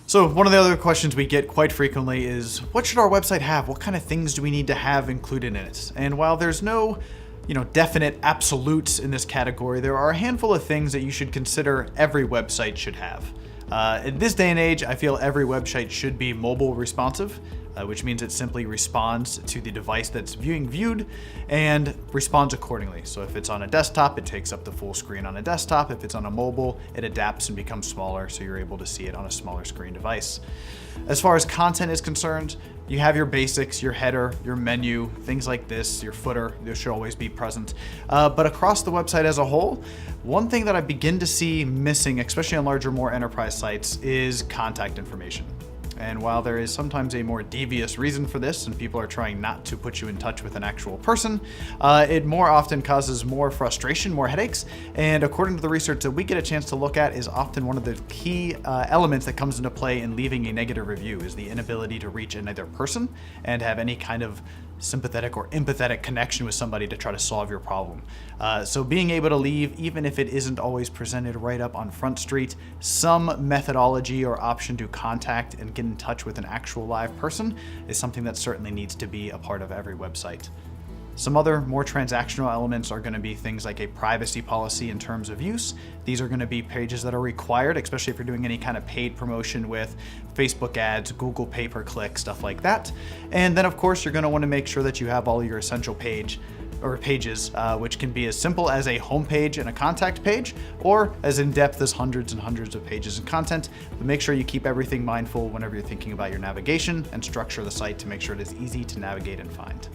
So one of the other questions we get quite frequently is, what should our website have? What kind of things do we need to have included in it? And while there's no definite absolutes in this category, there are a handful of things that you should consider every website should have. In this day and age, I feel every website should be mobile responsive, which means it simply responds to the device that's being viewed and responds accordingly. So if it's on a desktop, it takes up the full screen on a desktop. If it's on a mobile, it adapts and becomes smaller, so you're able to see it on a smaller screen device. As far as content is concerned, you have your basics, your header, your menu, things like this, your footer, those should always be present. But across the website as a whole, one thing that I begin to see missing, especially on larger, more enterprise sites, is contact information. And while there is sometimes a more devious reason for this, and people are trying not to put you in touch with an actual person, it more often causes more frustration, more headaches, and according to the research that we get a chance to look at, is often one of the key elements that comes into play in leaving a negative review, is the inability to reach another person and have any kind of sympathetic or empathetic connection with somebody to try to solve your problem. So being able to leave, even if it isn't always presented right up on Front Street, some methodology or option to contact and get in touch with an actual live person is something that certainly needs to be a part of every website. Some other more transactional elements are going to be things like a privacy policy in terms of use. These are going to be pages that are required, especially if you're doing any kind of paid promotion with Facebook ads, Google pay-per-click, stuff like that. And then of course, you're going to want to make sure that you have all your essential pages, which can be as simple as a home page and a contact page, or as in-depth as hundreds and hundreds of pages and content. But make sure you keep everything mindful whenever you're thinking about your navigation and structure the site to make sure it is easy to navigate and find.